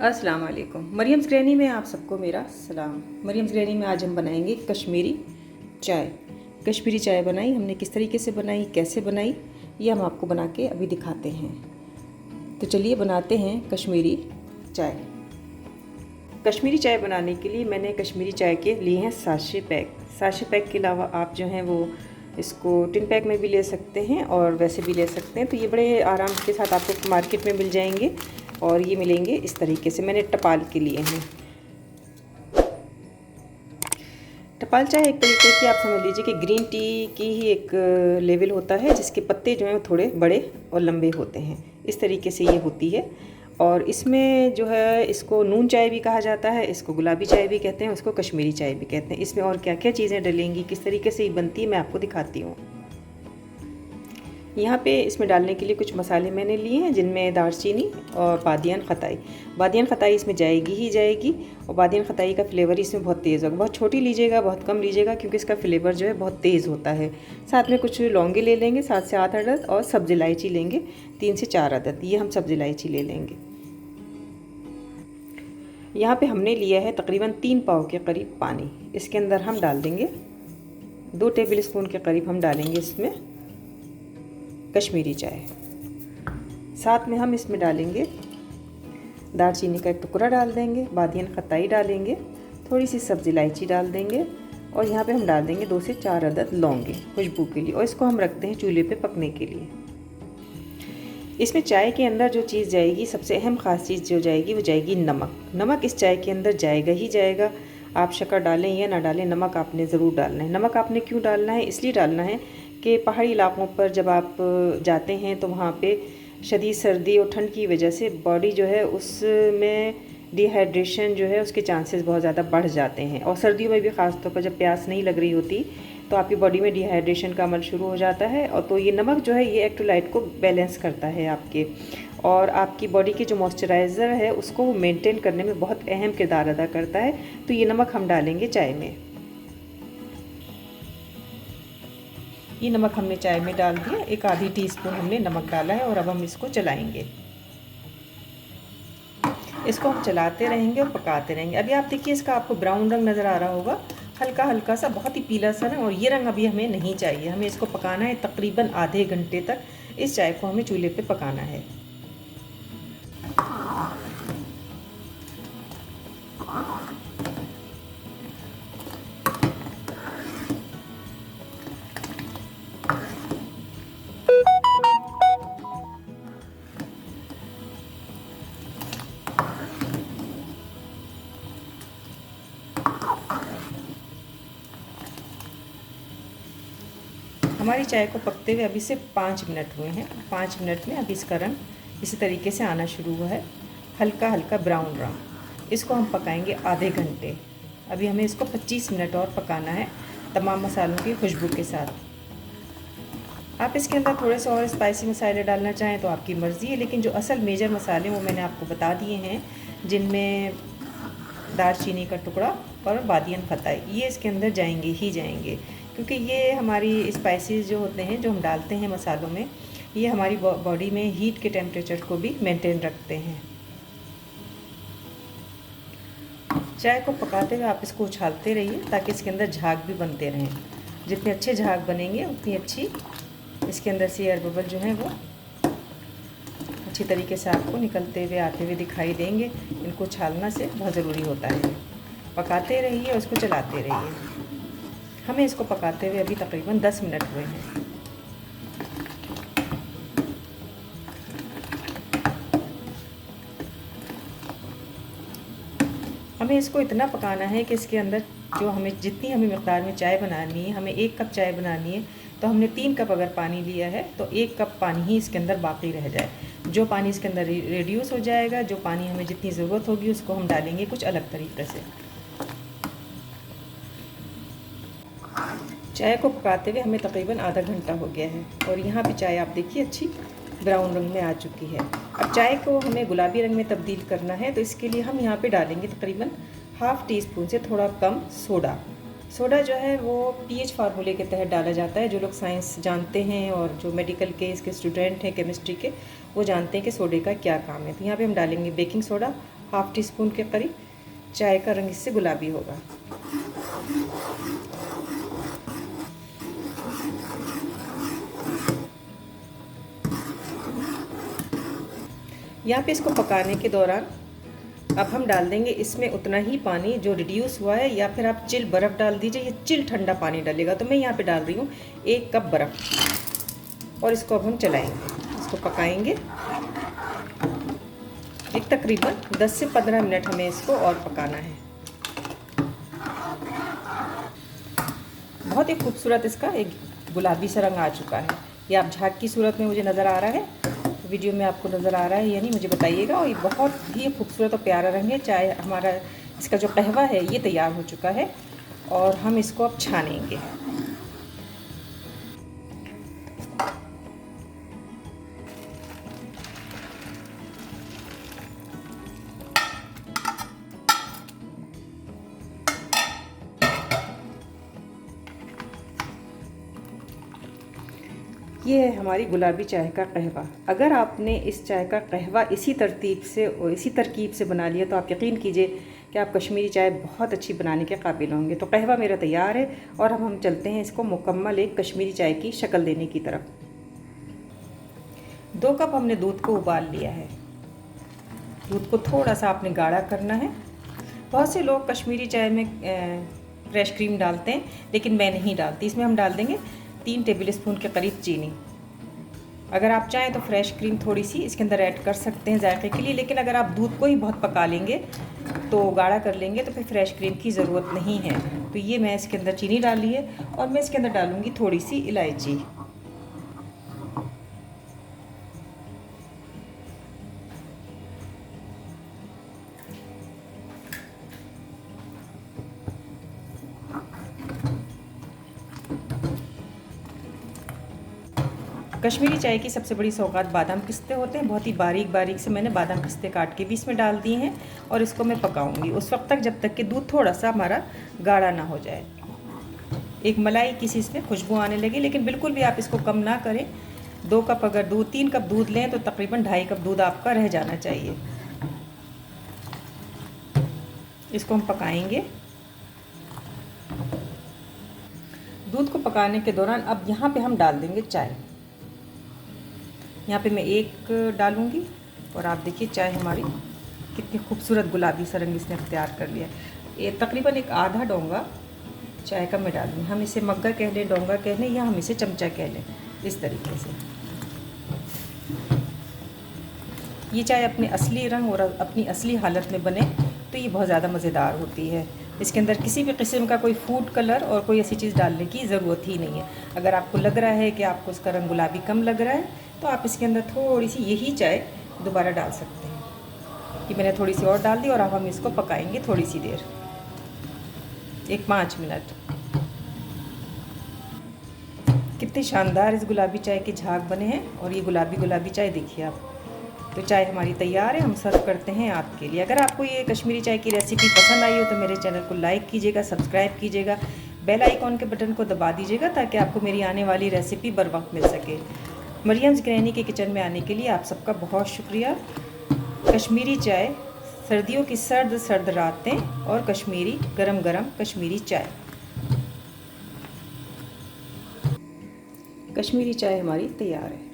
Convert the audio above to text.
अस्सलाम वालेकुम। Mariam's granny में आप सबको मेरा सलाम। मरियम्स ग्रैनी में आज हम बनाएंगे कश्मीरी चाय। कश्मीरी चाय बनाई हमने, किस तरीके से बनाई, कैसे बनाई, ये हम आपको बना के अभी दिखाते हैं। तो चलिए बनाते हैं कश्मीरी चाय। कश्मीरी चाय बनाने के लिए मैंने कश्मीरी चाय के लिए हैं साशे पैक। साशे पैक के अलावा आप जो हैं वो इसको टिन पैक में भी ले सकते हैं और वैसे भी ले सकते हैं। तो ये बड़े आराम के साथ आपको मार्केट में मिल जाएंगे और ये मिलेंगे इस तरीके से। मैंने टपाल के लिए हैं। टपाल चाय एक तरीके की आप समझ लीजिए कि ग्रीन टी की ही एक लेवल होता है, जिसके पत्ते जो हैं वो थोड़े बड़े और लंबे होते हैं। इस तरीके से ये होती है। और इसमें जो है इसको नून चाय भी कहा जाता है, इसको गुलाबी चाय भी कहते हैं, उसको कश्मीरी चाय भी कहते हैं। इसमें और क्या क्या चीज़ें डलेंगी, किस तरीके से ये बनती है, मैं आपको दिखाती हूँ। यहाँ पे इसमें डालने के लिए कुछ मसाले मैंने लिए हैं, जिनमें दालचीनी और बादियान खताई। बादियान खताई इसमें जाएगी ही जाएगी और बादियान खताई का फ्लेवर इसमें बहुत तेज़ होगा। बहुत छोटी लीजिएगा, बहुत कम लीजिएगा, क्योंकि इसका फ्लेवर जो है बहुत तेज़ होता है। साथ में कुछ लौंगे ले लेंगे 7 से 8 अदद और सब्ज़ इलायची लेंगे 3 से 4 अदद। ये हम सब्ज़ इलायची ले लेंगे। यहाँ पे हमने लिया है तकरीबन 3 पाव के करीब पानी। इसके अंदर हम डाल देंगे 2 टेबल स्पून के करीब हम डालेंगे इसमें कश्मीरी चाय। साथ में हम इसमें डालेंगे दालचीनी का एक टुकड़ा डाल देंगे, बादियान खताई डालेंगे, थोड़ी सी सब्ज़ इलायची डाल देंगे और यहाँ पे हम डाल देंगे 2 से 4 अदद लौंगे खुशबू के लिए। और इसको हम रखते हैं चूल्हे पे पकने के लिए। इसमें चाय के अंदर जो चीज़ जाएगी, सबसे अहम ख़ास चीज़ जो जाएगी वो जाएगी नमक। नमक इस चाय के अंदर जाएगा ही जाएगा। आप शक्कर डालें या ना डालें, नमक आपने ज़रूर डालना है। नमक आपने क्यों डालना है? इसलिए डालना है कि पहाड़ी इलाकों पर जब आप जाते हैं तो वहाँ पे शदीद सर्दी और ठंड की वजह से बॉडी जो है उसमें डिहाइड्रेशन जो है उसके चांसेस बहुत ज़्यादा बढ़ जाते हैं। और सर्दियों में भी ख़ास तौर पर जब प्यास नहीं लग रही होती तो आपकी बॉडी में डिहाइड्रेशन का अमल शुरू हो जाता है। और तो ये नमक जो है ये इलेक्ट्रोलाइट को बैलेंस करता है आपके, और आपकी बॉडी के जो मॉइस्चराइज़र है उसको मेंटेन करने में बहुत अहम किरदार अदा करता है। तो ये नमक हम डालेंगे चाय में। ये नमक हमने चाय में डाल दिया, एक आधी टीस्पून हमने नमक डाला है और अब हम इसको चलाएंगे। इसको हम चलाते रहेंगे और पकाते रहेंगे। अभी आप देखिए इसका आपको ब्राउन रंग नज़र आ रहा होगा, हल्का हल्का सा, बहुत ही पीला सा ना। और ये रंग अभी हमें नहीं चाहिए, हमें इसको पकाना है तकरीबन आधे घंटे तक। इस चाय को हमें चूल्हे पे पकाना है। हमारी चाय को पकते हुए अभी सिर्फ 5 मिनट हुए हैं। 5 मिनट में अभी इसका रंग इसी तरीके से आना शुरू हुआ है, हल्का हल्का ब्राउन रंग। इसको हम पकाएंगे आधे घंटे। अभी हमें इसको 25 मिनट और पकाना है तमाम मसालों की खुशबू के साथ। आप इसके अंदर थोड़े से और स्पाइसी मसाले डालना चाहें तो आपकी मर्ज़ी है, लेकिन जो असल मेजर मसाले वो मैंने आपको बता दिए हैं, जिनमें दालचीनी का टुकड़ा और बादियान खताई, ये इसके अंदर जाएंगे ही जाएंगे। क्योंकि ये हमारी स्पाइसेस जो होते हैं जो हम डालते हैं मसालों में, ये हमारी बॉडी में हीट के टेम्परेचर को भी मेंटेन रखते हैं। चाय को पकाते हुए आप इसको उछालते रहिए ताकि इसके अंदर झाग भी बनते रहें। जितने अच्छे झाग बनेंगे उतनी अच्छी इसके अंदर से एयर बबल जो हैं वो अच्छी तरीके से आपको निकलते हुए आते हुए दिखाई देंगे। इनको उछालना से बहुत ज़रूरी होता है। पकाते रहिए और इसको चलाते रहिए। हमें इसको पकाते हुए अभी तकरीबन 10 मिनट हुए हैं। हमें इसको इतना पकाना है कि इसके अंदर जो हमें जितनी हमें मकदार में चाय बनानी है, हमें 1 कप चाय बनानी है तो हमने 3 कप अगर पानी लिया है तो 1 कप पानी ही इसके अंदर बाकी रह जाए। जो पानी इसके अंदर रिड्यूस हो जाएगा, जो पानी हमें जितनी ज़रूरत होगी उसको हम डालेंगे कुछ अलग तरीके से। चाय को पकाते हुए हमें तकरीबन आधा घंटा हो गया है और यहाँ पे चाय आप देखिए अच्छी ब्राउन रंग में आ चुकी है। अब चाय को हमें गुलाबी रंग में तब्दील करना है, तो इसके लिए हम यहाँ पे डालेंगे तकरीबन ½ टीस्पून से थोड़ा कम सोडा। सोडा जो है वो पीएच फार्मूले के तहत डाला जाता है। जो लोग साइंस जानते हैं और जो मेडिकल के इसके स्टूडेंट हैं केमिस्ट्री के, वो जानते हैं कि सोडे का क्या काम है। तो यहाँ पे हम डालेंगे baking soda half tea spoon के करीब। चाय का रंग इससे गुलाबी होगा। यहाँ पे इसको पकाने के दौरान अब हम डाल देंगे इसमें उतना ही पानी जो रिड्यूस हुआ है, या फिर आप चिल बर्फ़ डाल दीजिए, या चिल ठंडा पानी डालेगा। तो मैं यहाँ पे डाल रही हूँ 1 कप बर्फ़। और इसको अब हम चलाएंगे, इसको पकाएंगे। एक तकरीबन 10 से 15 मिनट हमें इसको और पकाना है। बहुत ही खूबसूरत इसका एक गुलाबी सा रंग आ चुका है। ये आप झाग की सूरत में मुझे नज़र आ रहा है, वीडियो में आपको नज़र आ रहा है या नहीं मुझे बताइएगा। और ये बहुत ही खूबसूरत और प्यारा रंग है। चाय हमारा इसका जो कहवा है ये तैयार हो चुका है और हम इसको अब छानेंगे। ये है हमारी गुलाबी चाय का कहवा। अगर आपने इस चाय का कहवा इसी तरकीब से बना लिया तो आप यकीन कीजिए कि आप कश्मीरी चाय बहुत अच्छी बनाने के काबिल होंगे। तो कहवा मेरा तैयार है और अब हम चलते हैं इसको मुकम्मल एक कश्मीरी चाय की शक्ल देने की तरफ। 2 कप हमने दूध को उबाल लिया है। दूध को थोड़ा सा आपने गाढ़ा करना है। बहुत से लोग कश्मीरी चाय में फ्रेश क्रीम डालते हैं, लेकिन मैं नहीं डालती। इसमें हम डाल देंगे 3 टेबल स्पून के करीब चीनी। अगर आप चाहें तो फ्रेश क्रीम थोड़ी सी इसके अंदर ऐड कर सकते हैं जायके के लिए, लेकिन अगर आप दूध को ही बहुत पका लेंगे तो गाढ़ा कर लेंगे तो फिर फ्रेश क्रीम की ज़रूरत नहीं है। तो ये मैं इसके अंदर चीनी डाली है और मैं इसके अंदर डालूँगी थोड़ी सी इलायची। कश्मीरी चाय की सबसे बड़ी सौगात बादाम पिस्ते होते हैं। बहुत ही बारीक बारीक से मैंने बादाम पिस्ते काट के भी इसमें डाल दिए हैं और इसको मैं पकाऊंगी उस वक्त तक जब तक कि दूध थोड़ा सा हमारा गाढ़ा ना हो जाए। एक मलाई किसी इसमें खुशबू आने लगी, लेकिन बिल्कुल भी आप इसको कम ना करें। 2 कप अगर 3 कप दूध लें तो तकरीबन 2.5 कप दूध आपका रह जाना चाहिए। इसको हम पकाएंगे। दूध को पकाने के दौरान अब यहाँ पे हम डाल देंगे चाय। यहाँ पे मैं 1 डालूँगी और आप देखिए चाय हमारी कितनी खूबसूरत गुलाबी सा रंग इसने अख्तियार कर लिया। ये तकरीबन एक आधा डोंगा चाय का मैं डालूँगी। हम इसे मग्गा कह लें, डोंगा कह लें, या हम इसे चमचा कह लें, इस तरीके से। ये चाय अपने असली रंग और अपनी असली हालत में बने तो ये बहुत ज़्यादा मज़ेदार होती है। इसके अंदर किसी भी किस्म का कोई फूड कलर और कोई ऐसी चीज़ डालने की ज़रूरत ही नहीं है। अगर आपको लग रहा है कि आपको उसका रंग गुलाबी कम लग रहा है तो आप इसके अंदर थोड़ी सी यही चाय दोबारा डाल सकते हैं। कि मैंने थोड़ी सी और डाल दी और अब हम इसको पकाएंगे थोड़ी सी देर, 5 मिनट। कितने शानदार इस गुलाबी चाय के झाग बने हैं और ये गुलाबी चाय देखिए आप। तो चाय हमारी तैयार है, हम सर्व करते हैं आपके लिए। अगर आपको ये कश्मीरी चाय की रेसिपी पसंद आई हो तो मेरे चैनल को लाइक कीजिएगा, सब्सक्राइब कीजिएगा, बेल आइकॉन के बटन को दबा दीजिएगा ताकि आपको मेरी आने वाली रेसिपी बर वक्त मिल सके। मरियम्स गृहिणी के किचन में आने के लिए आप सबका बहुत शुक्रिया। कश्मीरी चाय, सर्दियों की सर्द सर्द रातें और कश्मीरी गरम गरम कश्मीरी चाय। कश्मीरी चाय हमारी तैयार है।